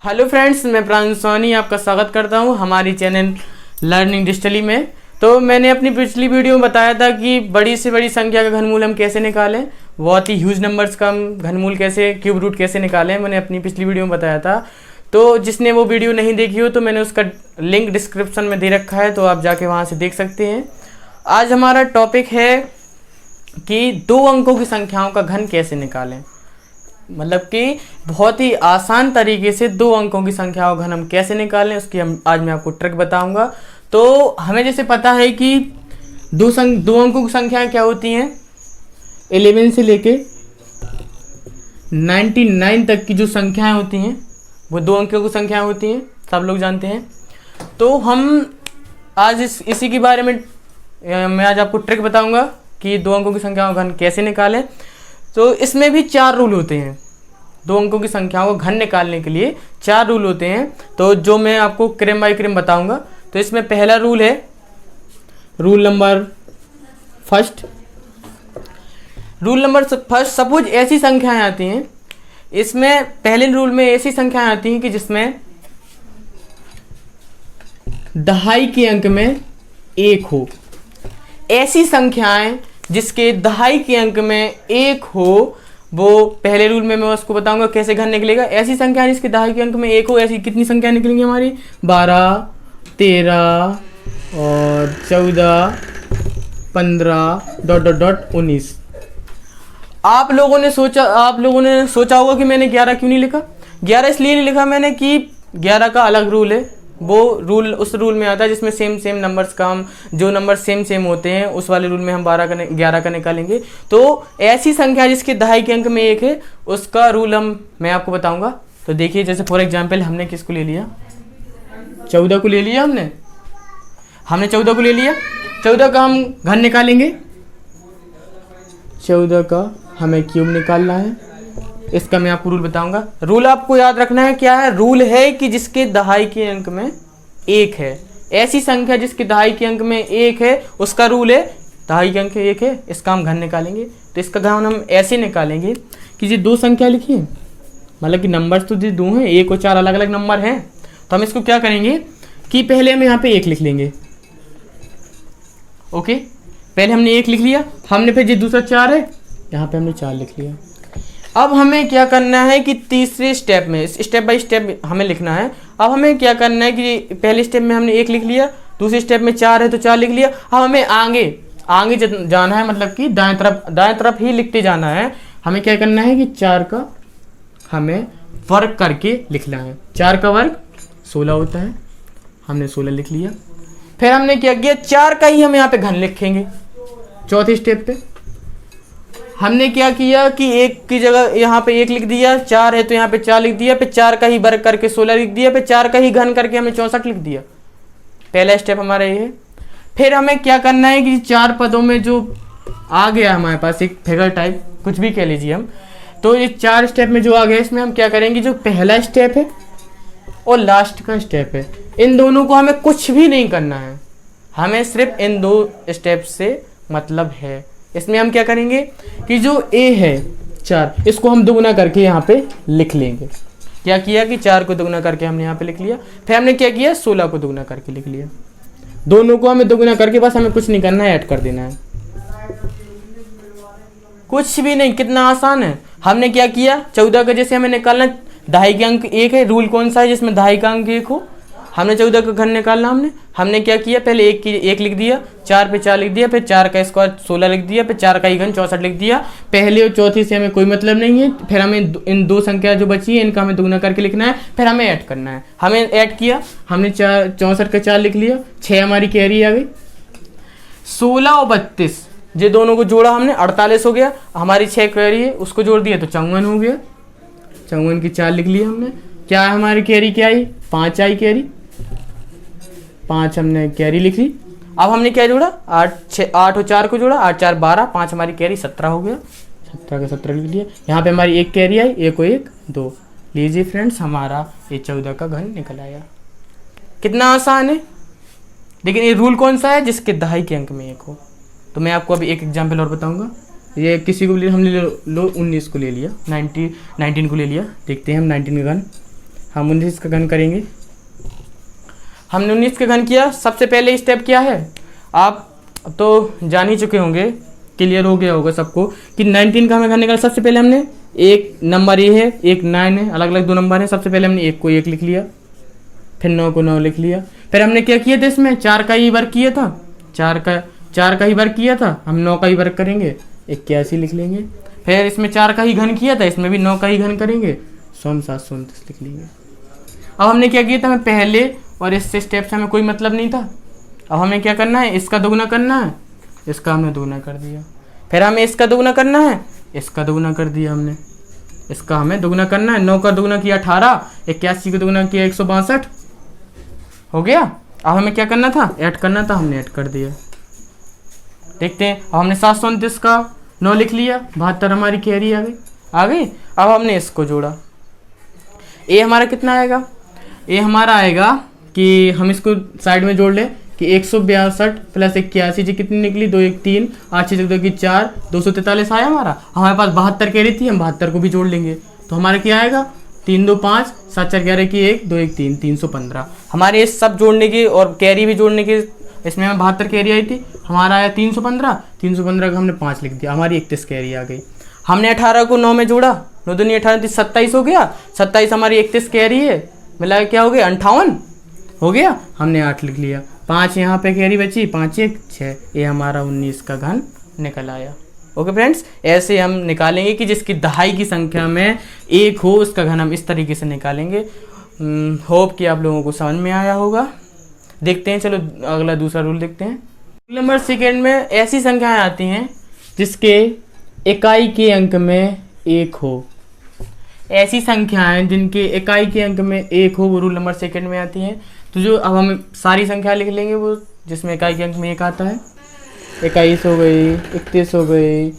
Hello friends, मैं प्रांशु सोनी आपका स्वागत करता हूं हमारी चैनल लर्निंग डिजिटली में। तो मैंने अपनी पिछली वीडियो में बताया था कि बड़ी से बड़ी संख्या का घनमूल हम कैसे निकालें, बहुत ही ह्यूज नंबर्स का हम घनमूल कैसे, क्यूब रूट कैसे निकालें, मैंने अपनी पिछली वीडियो में बताया था। तो जिसने वो वीडियो नहीं देखी हो तो मैंने उसका लिंक डिस्क्रिप्शन में दे रखा है, तो आप जाके वहाँ से देख सकते हैं। आज हमारा टॉपिक है कि 2 अंकों की संख्याओं का घन कैसे निकालें, मतलब कि बहुत ही आसान तरीके से 2 अंकों की संख्याओं का घन हम कैसे निकालें, उसकी आज मैं आपको ट्रिक बताऊंगा। तो हमें जैसे पता है कि 2 अंकों की संख्याएं क्या होती हैं, 11 से लेके 99 तक की जो संख्याएं होती हैं वो 2 अंकों की संख्याएं होती हैं, सब लोग जानते हैं। तो हम आज इसी के बारे में मैं आज आपको ट्रिक बताऊंगा कि 2 अंकों की संख्याओं का घन कैसे निकालें। तो इसमें भी 4 रूल होते हैं, 2 अंकों की संख्याओं को घन निकालने के लिए 4 रूल होते हैं। तो जो मैं आपको क्रम बाय क्रम बताऊंगा। तो इसमें पहला रूल है रूल नंबर फर्स्ट। सपोज ऐसी संख्याएं आती हैं, इसमें पहले रूल में ऐसी संख्याएं आती हैं कि जिसमें दहाई के अंक में 1 हो। ऐसी संख्याएं जिसके दहाई के अंक में 1 हो, वो पहले रूल में मैं उसको बताऊंगा कैसे घन निकलेगा। ऐसी संख्या जिसके दहाई के अंक में 1 हो, ऐसी कितनी संख्या निकलेंगी हमारी, 12, 13 और 14, 15 ... 19। आप लोगों ने सोचा होगा कि मैंने 11 क्यों नहीं लिखा। 11 इसलिए नहीं लिखा मैंने कि 11 का अलग रूल है। वो रूल उस रूल में आता है जिसमें सेम नंबर्स का हम जो नंबर सेम होते हैं उस वाले रूल में हम 11 का निकालेंगे। तो ऐसी संख्या जिसके दहाई के अंक में 1 है, उसका रूल मैं आपको बताऊंगा। तो देखिए, जैसे फॉर एग्जांपल हमने किसको ले लिया, 14 को ले लिया। हमने 14 को ले लिया। 14 का हम घन निकालेंगे। 14 का हमें क्यूब निकालना है। इसका मैं आपको रूल बताऊंगा। रूल आपको याद रखना है, क्या है रूल है कि जिसके दहाई के अंक में 1 है, ऐसी संख्या जिसके दहाई के अंक में 1 है, उसका रूल है दहाई के अंक 1 है, इसका हम घन निकालेंगे। तो इसका घन हम ऐसे निकालेंगे कि ये 2 संख्या लिखी है, मतलब कि नंबर्स तो ये 2 हैं, 1 और 4 अलग अलग नंबर हैं। तो हम इसको क्या करेंगे कि पहले हम यहाँ पे 1 लिख लेंगे। ओके, पहले हमने 1 लिख लिया, हमने फिर ये दूसरा 4 है, यहाँ पे हमने 4 लिख लिया। अब हमें क्या करना है कि तीसरे स्टेप में स्टेप बाय स्टेप हमें लिखना है। अब हमें क्या करना है कि पहले स्टेप में हमने 1 लिख लिया, दूसरे स्टेप में 4 है तो 4 लिख लिया। अब हमें आगे जाना है, मतलब कि दाएं तरफ ही लिखते जाना है। हमें क्या करना है कि 4 का हमें वर्ग करके लिखना है। 4 का वर्ग 16 होता है, हमने 16 लिख लिया। फिर हमने क्या किया, 4 का ही हम यहाँ पे घन लिखेंगे। चौथे स्टेप पे हमने क्या किया कि 1 की जगह यहाँ पे 1 लिख दिया, 4 है तो यहाँ पे 4 लिख दिया, फिर 4 का ही वर्ग करके 16 लिख दिया, फिर 4 का ही घन करके हमने 64 लिख दिया। पहला स्टेप हमारा ये है। फिर हमें क्या करना है कि 4 पदों में जो आ गया हमारे पास एक फिगर टाइप, कुछ भी कह लीजिए हम, तो ये 4 स्टेप में जो आ गया, इसमें हम क्या करेंगे, जो पहला स्टेप है और लास्ट का स्टेप है, इन दोनों को हमें कुछ भी नहीं करना है, हमें सिर्फ इन 2 स्टेप से मतलब है। इसमें हम क्या करेंगे कि जो a है 4, इसको हम दोगुना करके यहाँ पे लिख लेंगे। क्या किया कि 4 को दोगुना करके हमने यहाँ पे लिख लिया। फिर हमने क्या किया, 16 को दोगुना करके लिख लिया। दोनों को हमें दोगुना करके बस हमें कुछ नहीं करना है, ऐड कर देना है, कुछ भी नहीं। कितना आसान है। हमने क्या किया, 14 का जैसे हमें निकालना, दहाई के अंक 1 है, रूल कौन सा है जिसमें दहाई का अंक 1 हो, हमने 14 का घन निकालना। हमने क्या किया, पहले 1 लिख दिया, 4 पे 4 लिख दिया, फिर 4 का स्क्वायर 16 लिख दिया, फिर 4 का ही घन 64 लिख दिया। पहले और चौथी से हमें कोई मतलब नहीं है। फिर हमें इन 2 संख्या जो बची है इनका हमें दोगुना करके लिखना है, फिर हमें ऐड करना है। हमें ऐड किया, हमने 64 का 4 लिख लिया, 6 हमारी कैरी आ गई। 16 और 32 ये दोनों को जोड़ा हमने, 48 हो गया। हमारी 6 कैरी है, उसको जोड़ दिया तो 54 हो गया। 54 की 4 लिख लिया हमने। क्या है हमारी कैरी, क्या आई, 5 आई कैरी, 5 हमने कैरी लिख ली। अब हमने क्या जोड़ा, 8 और 4 को जोड़ा, 8 4 12, 5 हमारी कैरी 17 हो गया। 17 का 17 लिख लिया। यहाँ पे हमारी 1 कैरी आई, 1 और 1 2। लीजिए फ्रेंड्स, हमारा ये 14 का घन निकल आया। कितना आसान है। लेकिन ये रूल कौन सा है, जिसके दहाई के अंक में 1 हो। तो मैं आपको अभी एक एग्जाम्पल और बताऊंगा। ये किसी को भी हमने लो 19 को ले लिया, 19 को ले लिया। देखते हैं हम 19 का घन। हम 19 का घन करेंगे। हमने 19 का घन किया। सबसे पहले स्टेप क्या है, आप तो जान ही चुके होंगे, क्लियर हो गया होगा सबको कि 19 का हमें घन निकाला। सबसे पहले हमने एक नंबर ये है, एक 9 है, अलग अलग 2 नंबर है। सबसे पहले हमने 1 को 1 लिख लिया, फिर 9 को 9 लिख लिया। फिर हमने क्या किया था, इसमें 4 का ही वर्ग किया था, 4 का ही वर्ग किया था, हम 9 का ही वर्ग करेंगे, 81 लिख लेंगे। फिर इसमें 4 का ही घन किया था, इसमें भी 9 का ही घन करेंगे, 729 लिख लेंगे। अब हमने क्या किया था, हमें पहले और इस स्टेप से हमें कोई मतलब नहीं था। अब हमें क्या करना है, इसका दोगुना करना है, इसका हमने दोगुना कर दिया। फिर हमें इसका दोगुना करना है, इसका दोगुना कर दिया हमने, इसका हमें दोगुना करना है। 9 का दोगुना किया 18, 81 का दोगुना किया 162 हो गया। अब हमें क्या करना था, ऐड करना था, हमने ऐड कर दिया। देखते हैं, अब हमने 729 का 9 लिख लिया, 72 हमारी कैरी आ गई। अब हमने इसको जोड़ा, ए हमारा कितना आएगा, ए हमारा आएगा कि हम इसको साइड में जोड़ लें कि 162 प्लस 81 जी कितनी निकली, 2 1 3 8 6 2 की 4, 243 आया हमारा। हमारे पास 72 कैरी थी, हम 72 को भी जोड़ लेंगे तो हमारा क्या आएगा, 3 2 5 7 4 11 की 1 2 1 3 315। हमारे इस सब जोड़ने की और कैरी भी जोड़ने की, इसमें हमें 72 कैरी आई थी, हमारा आया 315। 315 का हमने 5 लिख दिया, हमारी 31 कैरी आ गई। हमने 18 को 9 में जोड़ा, 9 दूनी 18 27 हो गया, 27 हमारी 31 कैरी है, मिला क्या हो गया 58 हो गया। हमने 8 लिख लिया, 5 यहाँ पे कैरी बची, 5 1 6, ये हमारा 19 का घन निकल आया। ओके फ्रेंड्स, ऐसे हम निकालेंगे कि जिसकी दहाई की संख्या में 1 हो उसका घन हम इस तरीके से निकालेंगे। होप कि आप लोगों को समझ में आया होगा। देखते हैं, चलो अगला दूसरा रूल देखते हैं। रूल नंबर सेकेंड में ऐसी संख्याएं आती हैं जिसके इकाई के अंक में 1 हो। ऐसी संख्याएं जिनके इकाई के अंक में 1 हो वो रूल नंबर सेकेंड में आती हैं। तो जो अब हम सारी संख्या लिख लेंगे वो जिसमें इकाई के अंक में 1 आता है। 21 हो गई, 31 हो गई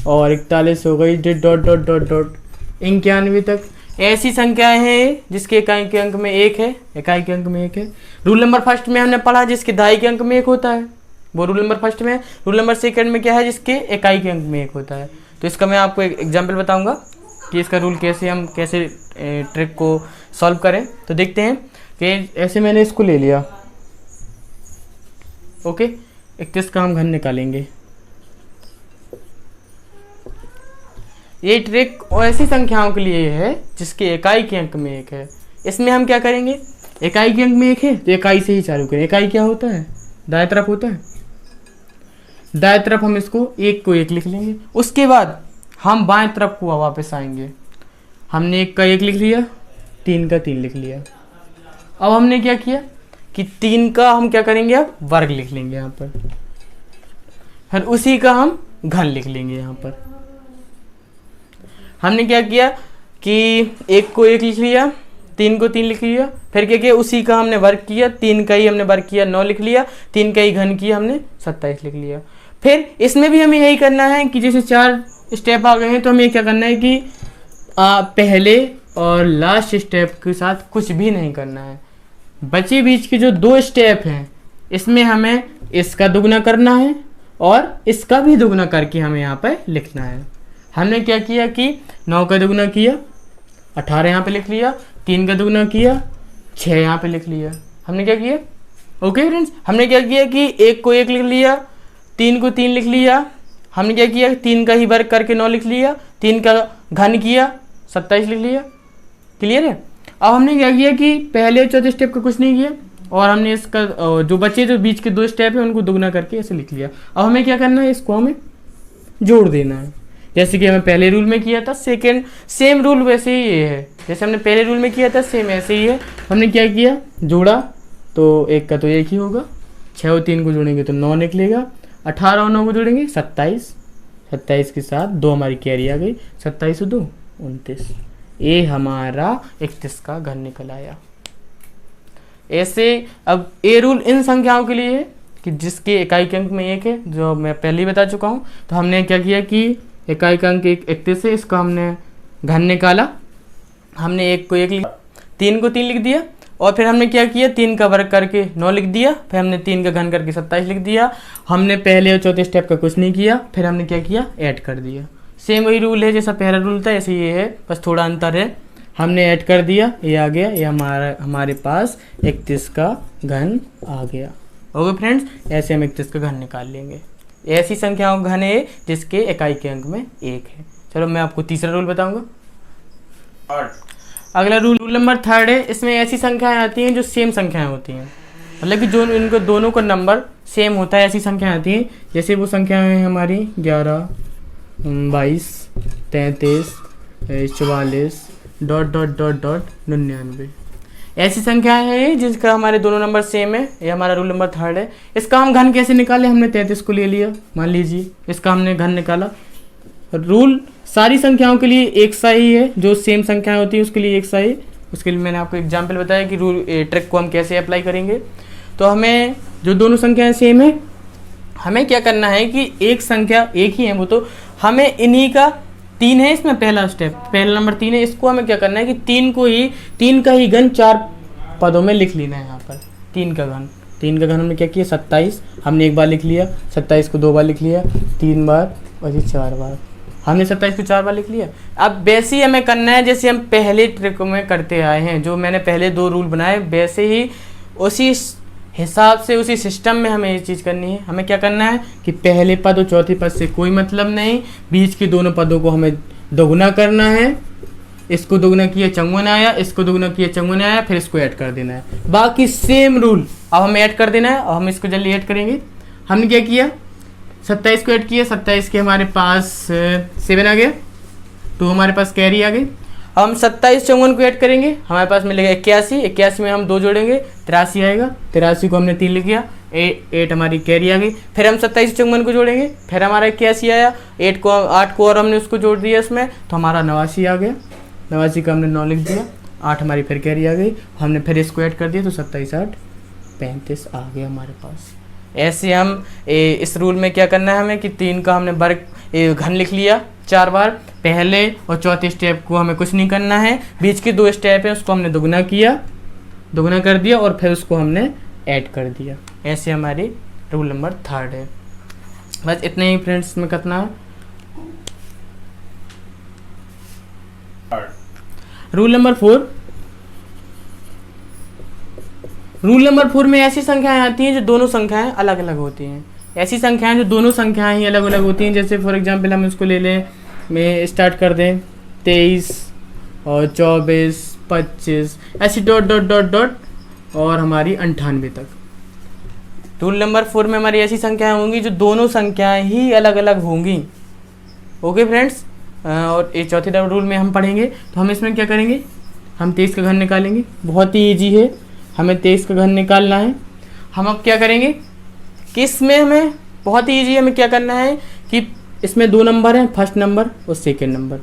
और 41 हो गई, डॉट डॉट डॉट डॉट 91 तक ऐसी संख्याएं हैं जिसके इकाई के अंक में 1 है, इकाई के अंक में 1 है। रूल नंबर फर्स्ट में हमने पढ़ा जिसके दहाई के अंक में 1 होता है, वो रूल नंबर फर्स्ट में। रूल नंबर सेकंड में क्या है, जिसके इकाई के अंक में 1 होता है। तो इसका मैं आपको एक एग्जाम्पल बताऊंगा कि इसका रूल कैसे ट्रिक को सॉल्व करें। तो देखते हैं कि ऐसे मैंने इसको ले लिया, ओके, 31 का हम घन निकालेंगे। ये ट्रिक ऐसी संख्याओं के लिए है जिसके इकाई के अंक में 1 है। इसमें हम क्या करेंगे, इकाई के अंक में 1 है तो इकाई से ही चालू करें। इकाई क्या होता है, दाएं तरफ होता है, दाएं तरफ हम इसको 1 को 1 लिख लेंगे। उसके बाद हम बाएं तरफ को वापस आएंगे। हमने 1 का 1 लिख लिया, 3 का 3 लिख लिया। अब हमने क्या किया कि 3 का हम क्या करेंगे, अब वर्ग लिख लेंगे यहाँ पर, फिर उसी का हम घन लिख लेंगे यहाँ पर। हमने क्या किया कि 1 को 1 लिख लिया, 3 को 3 लिख लिया, फिर क्या किया उसी का हमने वर्ग किया, 3 का ही हमने वर्ग किया 9 लिख लिया, 3 का ही घन किया हमने 27 लिख लिया। फिर इसमें भी हमें यही करना है कि जैसे 4 स्टेप आ गए हैं तो हमें क्या करना है कि पहले और लास्ट स्टेप के साथ कुछ भी नहीं करना है। बचे बीच के जो 2 स्टेप हैं इसमें हमें इसका दुगना करना है और इसका भी दुगना करके हमें यहाँ पे लिखना है। हमने क्या किया कि 9 का दुगना किया, 18 यहाँ पे लिख लिया, 3 का दुगना किया, 6 यहाँ पे लिख लिया। हमने क्या किया, ओके फ्रेंड्स, हमने क्या किया कि 1 को 1 लिख लिया, 3 को 3 लिख लिया। हमने क्या किया 3 का ही वर्ग करके 9 लिख लिया, 3 का घन किया 27 लिख लिया। क्लियर है। अब हमने क्या किया कि पहले चौथे स्टेप का कुछ नहीं किया और हमने इसका जो बचे जो बीच के 2 स्टेप है उनको दुगना करके ऐसे लिख लिया। अब हमें क्या करना है, इसको हमें जोड़ देना है जैसे कि हमें पहले रूल में किया था। सेकेंड सेम रूल वैसे ही ये है, जैसे हमने पहले रूल में किया था सेम ऐसे ही है। हमने क्या किया, जोड़ा तो 1 का तो 1 ही होगा, 6 और 3 को जोड़ेंगे तो 9 निकलेगा, 18 और 9 को जोड़ेंगे 27, 27 के साथ 2 हमारी कैरी आ गई, 27 और 2 29, ये हमारा 31 का घन निकल आया। ऐसे अब ये रूल इन संख्याओं के लिए है कि जिसके इकाई के अंक में 1 है, जो मैं पहले ही बता चुका हूँ। तो हमने क्या किया कि इकाई का अंक 31 है, इसका हमने घन निकाला। हमने 1 को 1 लिख, 3 को 3 लिख दिया और फिर हमने क्या किया 3 का वर्ग करके 9 लिख दिया, फिर हमने 3 का घन करके 27 लिख दिया। हमने पहले और चौथे स्टेप का कुछ नहीं किया, फिर हमने क्या किया ऐड कर दिया। सेम वही रूल है जैसा पहला रूल था, ऐसे ये है, बस थोड़ा अंतर है। हमने ऐड कर दिया, ये आ गया, ये हमारे पास 31 का घन आ गया। ओके फ्रेंड्स, ऐसे हम 31 का घन निकाल लेंगे। ऐसी संख्याओं का घन है जिसके इकाई के अंक में 1 है। चलो मैं आपको तीसरा रूल बताऊंगा। अगला रूल नंबर 3 है। इसमें ऐसी संख्याएं आती हैं जो सेम संख्याएं होती हैं, मतलब कि जो इनको दोनों का नंबर सेम होता है, ऐसी संख्याएं आती हैं। जैसे वो संख्याएं हैं हमारी 11, 22, 33, 44 ... 99। ऐसी संख्याएं हैं जिसका हमारे दोनों नंबर सेम है। ये हमारा रूल नंबर 3 है। इसका हम घन कैसे निकाले? हमने 33 को ले लिया, मान लीजिए इसका हमने घन निकाला। रूल सारी संख्याओं के लिए एक सा ही है, जो सेम संख्याएं होती हैं उसके लिए एक सा ही। उसके लिए मैंने आपको एग्जाम्पल बताया कि रूल ट्रिक को हम कैसे अप्लाई करेंगे। तो हमें जो दोनों संख्याएं सेम है, हमें क्या करना है कि एक संख्या एक ही है वो, तो हमें इन्हीं का 3 है इसमें पहला स्टेप, पहला नंबर 3 है। इसको हमें क्या करना है कि 3 का ही घन 4 पदों में लिख लेना है। यहाँ पर 3 का घन हमने क्या किया? 27 हमने एक बार लिख लिया, 27 को 2 बार लिख लिया, 3 बार और ये 4 बार। हमने 27 को 4 बार लिख लिया। अब वैसे ही हमें करना है जैसे हम पहले ट्रिक में करते आए हैं, जो मैंने पहले 2 रूल बनाए, वैसे ही उसी हिसाब से उसी सिस्टम में हमें ये चीज़ करनी है। हमें क्या करना है कि पहले पद और चौथे पद से कोई मतलब नहीं, बीच के दोनों पदों को हमें दोगुना करना है। इसको दोगुना किया 54 आया, इसको दोगुना किया 54 आया, फिर इसको ऐड कर देना है। बाकी सेम रूल अब हमें ऐड कर देना है और हम इसको जल्दी ऐड करेंगे। हमने क्या किया? 27 को ऐड किया, 27 के हमारे पास 7 आ गया, तो हमारे पास कैरी आ गई। अब हम 27 54 को ऐड करेंगे, हमारे पास मिलेगा 81 में हम 2 जोड़ेंगे 83 आएगा, 83 को हमने 3 लिख दिया, 8 हमारी कैरी आ गई। फिर हम 27 54 को जोड़ेंगे, फिर हमारा 81 आया, 8 को और हमने उसको जोड़ दिया इसमें, तो हमारा 89 आ गया। 89 का हमने 9 लिख दिया, 8 हमारी फिर कैरी आ गई, हमने फिर इसको ऐड कर दिया, तो 27 8 35 आ गया हमारे पास। ऐसे हम इस रूल में क्या करना है हमें कि 3 का हमने वर्ग घन लिख लिया 4 बार। पहले और चौथे स्टेप को हमें कुछ नहीं करना है, बीच के 2 स्टेप हैं उसको हमने दोगुना कर दिया और फिर उसको हमने ऐड कर दिया। ऐसे हमारी रूल नंबर 3 है। बस इतने ही फ्रेंड्स में करना है। Rule number 4। रूल नंबर 4 में ऐसी संख्याएं आती हैं जो दोनों संख्याएं अलग अलग होती हैं। ऐसी संख्याएं जो दोनों संख्याएं ही अलग अलग होती हैं, जैसे फॉर एग्जांपल हम इसको ले लें, मैं स्टार्ट कर दें 23 और 24 25 ऐसी ... और हमारी 98 तक। रूल नंबर 4 में हमारी ऐसी संख्याएं होंगी जो दोनों संख्याएं ही अलग अलग होंगी। ओके फ्रेंड्स, और ये चौथे रूल में हम पढ़ेंगे। तो हम इसमें क्या करेंगे? हम 23 का घन निकालेंगे। बहुत ही ईजी है, हमें 23 का घन निकालना है। हम अब क्या करेंगे कि इसमें हमें बहुत ही ईजी, हमें क्या करना है कि इसमें 2 नंबर हैं, फर्स्ट नंबर और सेकंड नंबर।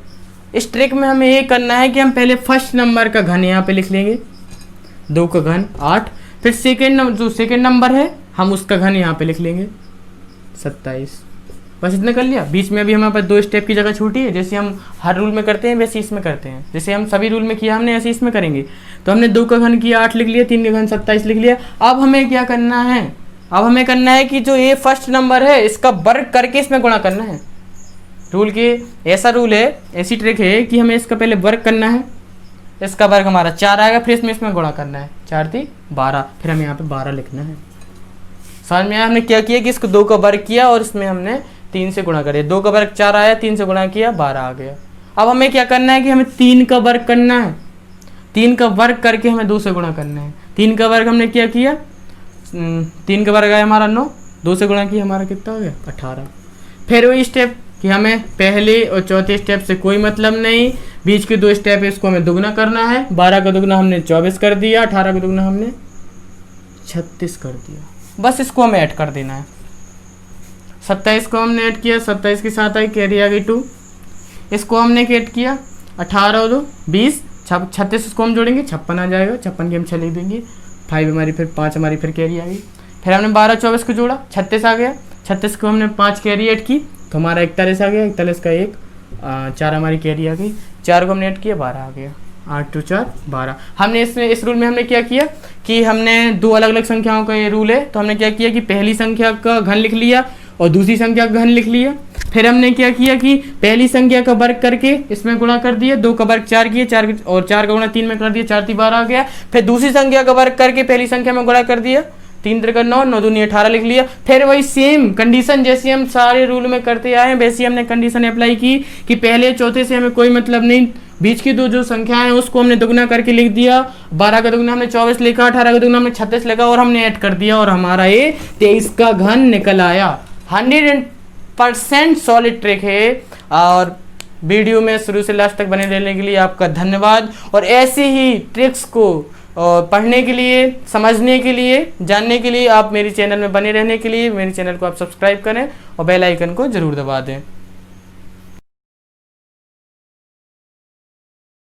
इस ट्रिक में हमें ये करना है कि हम पहले फर्स्ट नंबर का घन यहाँ पे लिख लेंगे, 2 का घन 8, फिर जो सेकंड नंबर है हम उसका घन यहाँ पे लिख लेंगे 27। बस इतना कर लिया। बीच में अभी हमारे पास 2 स्टेप की जगह छूटी है। जैसे हम हर रूल में करते हैं वैसे इसमें करते हैं, जैसे हम सभी रूल में किया हमने ऐसे इसमें करेंगे। तो हमने 2 का घन किया 8 लिख लिया, 3 का घन 27 लिख लिया। अब हमें क्या करना है? अब हमें करना है कि जो ये फर्स्ट नंबर है इसका वर्ग करके इसमें गुणा करना है। रूल के ऐसा रूल है, ऐसी ट्रिक है कि हमें इसका पहले वर्ग करना है, इसका वर्ग हमारा 4 आएगा, फिर इसमें गुणा करना है, 4 3 12, फिर हमें यहाँ पे 12 लिखना है। समझ में आया? हमने क्या किया कि इसको 2 का वर्ग किया और इसमें हमने 3 से गुणा करें। 2 का वर्ग 4 आया, 3 से गुणा किया 12 आ गया। अब हमें क्या करना है कि हमें 3 का वर्ग करना है, 3 का वर्ग करके हमें 2 से गुणा करना है। 3 का वर्ग हमने क्या किया? 3 का वर्ग आया हमारा 9, 2 से गुणा किया हमारा कितना हो गया? 18। फिर वही स्टेप कि हमें पहले और चौथे स्टेप से कोई मतलब नहीं, बीच के 2 स्टेप है इसको हमें दुगना करना है। 12 का दुगना हमने 24 कर दिया, 18 का दुगना हमने 36 कर दिया। बस इसको हमें ऐड कर देना है। 27 को हमने ऐड किया, 27 के साथ आई कैरी आ गई 2। इसको हमने ऐड किया 18 और 2 20, 36 इसको हम जोड़ेंगे 56 आ जाएगा, 56 की हम 6 लिख देंगे, 5 हमारी फिर 5 हमारी फिर कैरी आ गई। फिर हमने 12 24 को जोड़ा 36 आ गया, 36 को हमने 5 कैरी ऐड की तो हमारा 41 आ गया, 41 का 1 4 हमारी कैरी आ गई, 4 को हमने ऐड किया 12 आ गया, 8 2 4 12। हमने इस रूल में हमने क्या किया कि हमने 2 अलग अलग संख्याओं का ये रूल है, तो हमने क्या किया कि पहली संख्या का घन लिख लिया और दूसरी संख्या का घन लिख लिया। फिर हमने क्या किया कि पहली संख्या का वर्ग करके इसमें गुणा कर दिया, 2 का वर्ग 4 किया, 4 और 4 का गुणा 3 में कर दिया, 4 × 12 आ गया। फिर दूसरी संख्या का वर्ग करके पहली संख्या में गुणा कर दिया, 3 × 3 = 9, 9 दूनी 18 लिख लिया। फिर वही सेम कंडीशन जैसी हम सारे रूल में करते आए हैं वैसी हमने कंडीशन अप्लाई की कि पहले चौथे से हमें कोई मतलब नहीं, बीच की दो जो संख्याएं हैं उसको हमने दुगना करके लिख दिया। 12 का दुगना हमने 24 लिखा, 18 का दुगना हमने 36 लिखा और हमने ऐड कर दिया और हमारा ये 23 का घन निकल आया। 100% सॉलिड ट्रिक है। और वीडियो में शुरू से लास्ट तक बने रहने के लिए आपका धन्यवाद। और ऐसे ही ट्रिक्स को पढ़ने के लिए, समझने के लिए, जानने के लिए आप मेरे चैनल में बने रहने के लिए मेरे चैनल को आप सब्सक्राइब करें और बेल आइकन को जरूर दबा दें।